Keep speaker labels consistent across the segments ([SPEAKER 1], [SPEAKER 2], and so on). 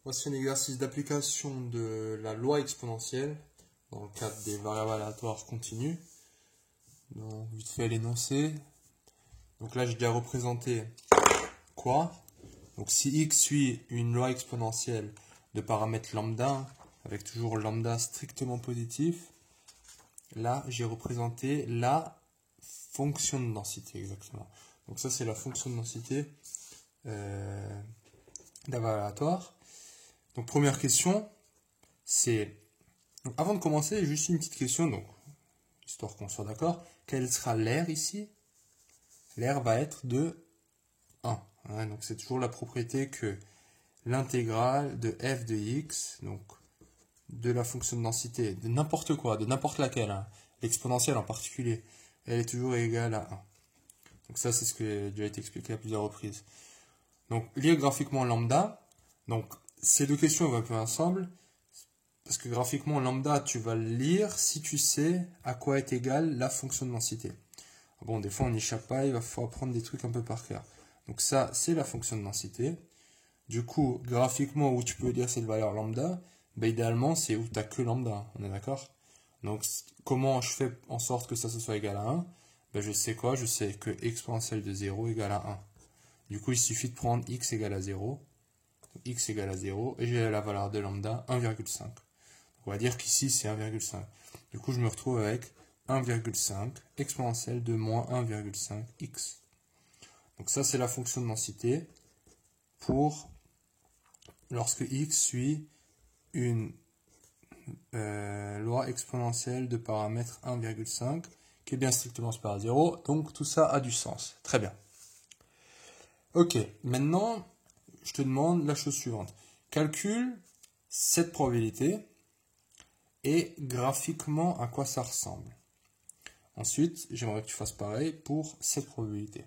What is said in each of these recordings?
[SPEAKER 1] Voici un exercice d'application de la loi exponentielle dans le cadre des variables aléatoires continues. Donc, vite fait l'énoncé. Donc là, j'ai déjà représenté quoi? Donc si x suit une loi exponentielle de paramètres lambda, avec toujours lambda strictement positif, là, j'ai représenté la fonction de densité exactement. Donc ça, c'est la fonction de densité d'un variable aléatoire. Donc première question, c'est... Avant de commencer, juste une petite question, donc histoire qu'on soit d'accord. Quel sera l'air ici? L'air va être de 1. Hein, donc c'est toujours la propriété que l'intégrale de f de x, donc de la fonction de densité, de n'importe quoi, de n'importe laquelle, hein, l'exponentielle en particulier, elle est toujours égale à 1. Donc ça, c'est ce qui a déjà été expliqué à plusieurs reprises. Donc lire graphiquement lambda, donc ces deux questions vont un peu ensemble, parce que graphiquement lambda, tu vas le lire si tu sais à quoi est égale la fonction de densité. Bon, des fois on n'y échappe pas, il va falloir prendre des trucs un peu par cœur. Donc ça, c'est la fonction de densité. Du coup, graphiquement, où tu peux lire cette valeur lambda, ben, idéalement, c'est où tu n'as que lambda, on est d'accord? Donc, comment je fais en sorte que ça se soit égal à 1? Ben, je sais quoi? Je sais que exponentielle de 0 égale à 1. Du coup, il suffit de prendre x égale à 0, x égale à 0, et j'ai la valeur de lambda 1,5. On va dire qu'ici, c'est 1,5. Du coup, je me retrouve avec 1,5 exponentielle de moins 1,5 x. Donc ça, c'est la fonction de densité pour lorsque x suit une loi exponentielle de paramètre 1,5 qui est bien strictement supérieure à 0. Donc tout ça a du sens. Très bien. Ok, maintenant, je te demande la chose suivante. Calcule cette probabilité et graphiquement à quoi ça ressemble. Ensuite, j'aimerais que tu fasses pareil pour cette probabilité.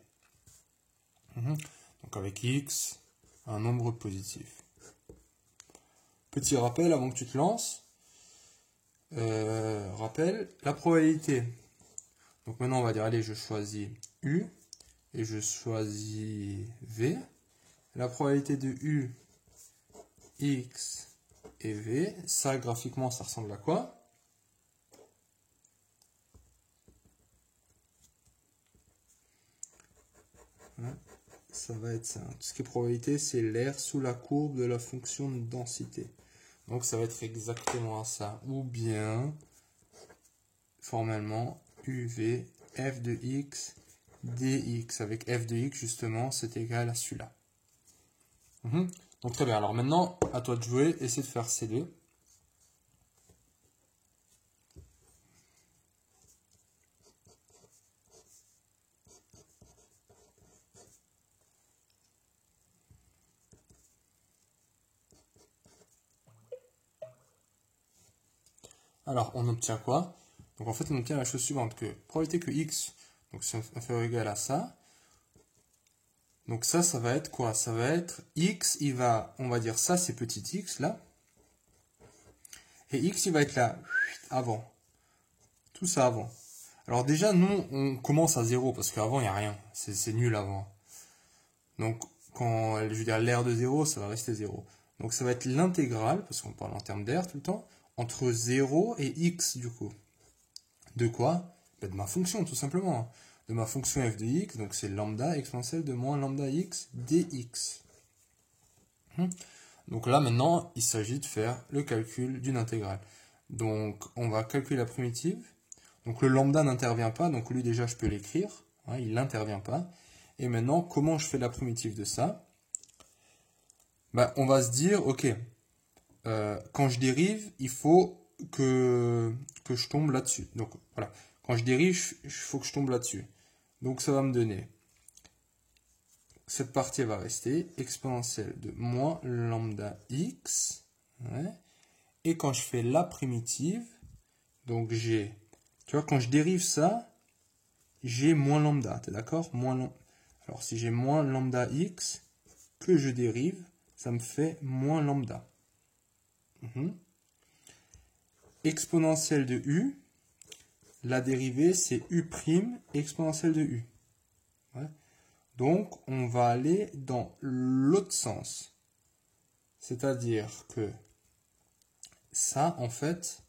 [SPEAKER 1] Donc avec x, un nombre positif. Petit rappel avant que tu te lances. Rappel, la probabilité. Donc maintenant on va dire, allez, je choisis U et je choisis V. La probabilité de U, X et V, ça graphiquement ça ressemble à quoi? Ça va être ça. Tout ce qui est probabilité, c'est l'air sous la courbe de la fonction de densité. Donc ça va être exactement ça. Ou bien, formellement, UV, f de x, dx. Avec f de x, justement, c'est égal à celui-là. Donc très bien. Alors maintenant, à toi de jouer. Essaie de faire ces deux. Alors, on obtient quoi? Donc en fait, on obtient la chose suivante, que probabilité que x, donc c'est inférieur ou égal à ça. Donc ça va être quoi? Ça va être x, il va, on va dire ça, c'est petit x, là. Et x, il va être là, avant. Tout ça avant. Alors déjà, nous, on commence à 0, parce qu'avant, il n'y a rien. C'est nul avant. Donc, quand je veux dire l'air de 0, ça va rester 0. Donc ça va être l'intégrale, parce qu'on parle en termes d'air tout le temps, entre 0 et x, du coup. De quoi? De ma fonction, tout simplement. De ma fonction f de x, donc c'est lambda exponentielle de moins lambda x dx. Donc là, maintenant, il s'agit de faire le calcul d'une intégrale. Donc, on va calculer la primitive. Donc, le lambda n'intervient pas, donc lui, déjà, je peux l'écrire. Hein, il n'intervient pas. Et maintenant, comment je fais la primitive de ça? Ben, on va se dire, ok, quand je dérive, il faut que je tombe là-dessus. Donc, voilà. Quand je dérive, il faut que je tombe là-dessus. Donc, ça va me donner... Cette partie va rester exponentielle de moins lambda x. Ouais. Et quand je fais la primitive, donc j'ai... Tu vois, quand je dérive ça, j'ai moins lambda. T'es d'accord? Alors, si j'ai moins lambda x que je dérive, ça me fait moins lambda. Exponentielle de u, la dérivée, c'est u' exponentielle de u. Ouais. Donc, on va aller dans l'autre sens. C'est-à-dire que ça, en fait,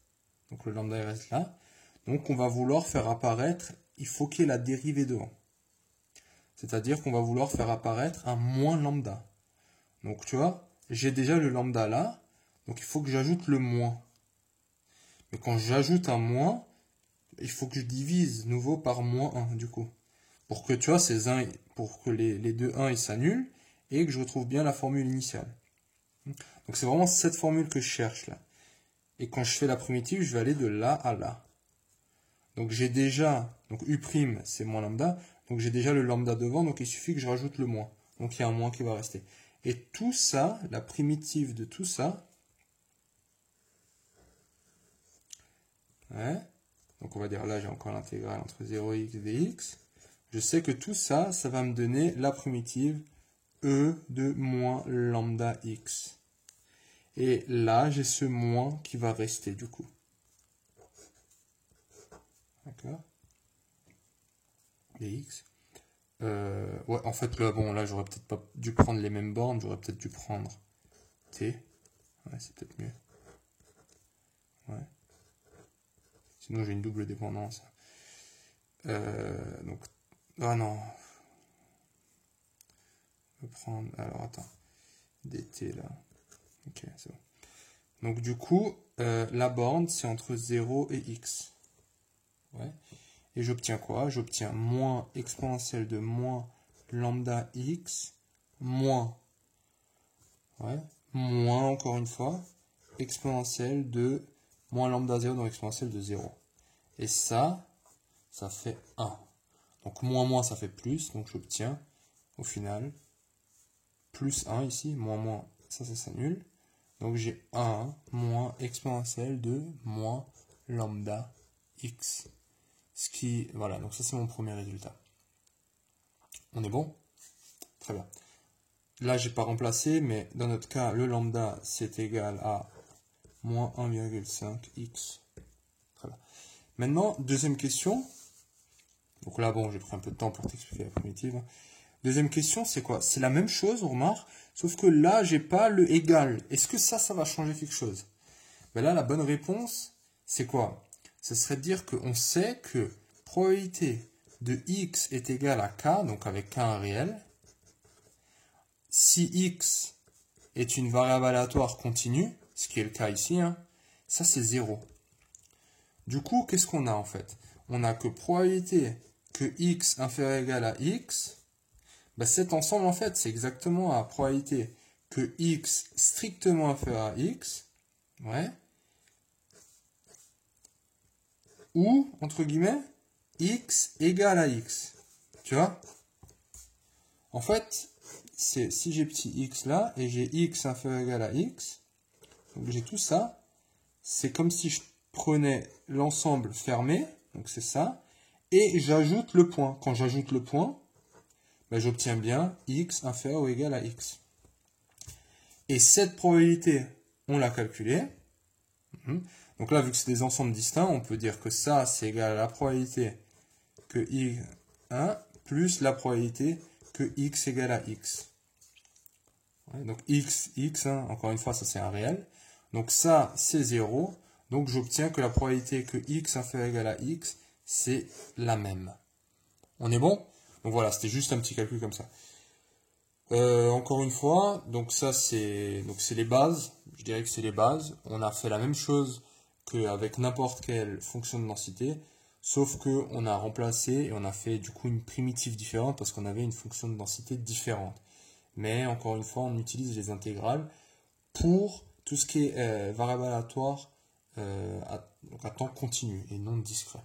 [SPEAKER 1] donc le lambda il reste là. Donc on va vouloir faire apparaître, il faut qu'il y ait la dérivée devant. C'est-à-dire qu'on va vouloir faire apparaître un moins lambda. Donc tu vois, j'ai déjà le lambda là, donc il faut que j'ajoute le moins. Mais quand j'ajoute un moins, il faut que je divise nouveau par moins 1 du coup. Pour que tu vois, pour que les deux 1 ils s'annulent et que je retrouve bien la formule initiale. Donc c'est vraiment cette formule que je cherche là. Et quand je fais la primitive, je vais aller de là à là. Donc j'ai déjà, donc U' c'est moins lambda, donc j'ai déjà le lambda devant, donc il suffit que je rajoute le moins. Donc il y a un moins qui va rester. Et tout ça, la primitive de tout ça, ouais, donc on va dire là j'ai encore l'intégrale entre 0x et dx. Je sais que tout ça, ça va me donner la primitive E de moins lambda x. Et là, j'ai ce moins qui va rester du coup. D'accord. Dx. Ouais, en fait, là, bon, là, j'aurais peut-être pas dû prendre les mêmes bornes, j'aurais peut-être dû prendre t. Ouais, c'est peut-être mieux. Ouais. Sinon, j'ai une double dépendance. Donc, ah non. Je vais prendre, alors attends, dt là. Ok, c'est bon. Donc, du coup, la borne, c'est entre 0 et x. Ouais. Et j'obtiens quoi? J'obtiens moins exponentielle de moins lambda x, moins, ouais, moins encore une fois, exponentielle de moins lambda 0 dans exponentielle de 0. Et ça fait 1. Donc moins, ça fait plus, donc j'obtiens au final plus 1 ici, moins, ça s'annule. Donc j'ai 1 moins exponentielle de moins lambda x. Ce qui, voilà, donc ça c'est mon premier résultat. On est bon? Très bien. Là, j'ai pas remplacé, mais dans notre cas, le lambda, c'est égal à moins 1,5x. Très bien. Maintenant, deuxième question. Donc là, bon, j'ai pris un peu de temps pour t'expliquer la primitive. Deuxième question, c'est quoi? C'est la même chose, on remarque, sauf que là, j'ai pas le égal. Est-ce que ça va changer quelque chose? Ben là, la bonne réponse, c'est quoi? Ce serait de dire qu'on sait que probabilité de x est égale à k, donc avec k un réel. Si x est une variable aléatoire continue, ce qui est le cas ici, hein, ça c'est 0. Du coup, qu'est-ce qu'on a en fait? On a que probabilité que x inférieur ou égal à x, ben cet ensemble en fait c'est exactement la probabilité que x strictement inférieur à x, ouais, ou, entre guillemets, x égale à x. Tu vois? En fait, si j'ai petit x là, et j'ai x inférieur ou égal à x, donc j'ai tout ça, c'est comme si je prenais l'ensemble fermé, donc c'est ça, et j'ajoute le point. Quand j'ajoute le point, ben j'obtiens bien x inférieur ou égal à x. Et cette probabilité, on l'a calculée. Donc là, vu que c'est des ensembles distincts, on peut dire que ça, c'est égal à la probabilité que y1 plus la probabilité que x égale à x. Ouais, donc x, hein, encore une fois, ça c'est un réel. Donc ça, c'est 0. Donc j'obtiens que la probabilité que x inférieur ou égal à x, c'est la même. On est bon? Donc voilà, c'était juste un petit calcul comme ça. Encore une fois, donc ça c'est les bases. Je dirais que c'est les bases. On a fait la même chose qu'avec n'importe quelle fonction de densité, sauf que on a remplacé et on a fait du coup une primitive différente parce qu'on avait une fonction de densité différente. Mais encore une fois, on utilise les intégrales pour tout ce qui est variable aléatoire à temps continu et non discret.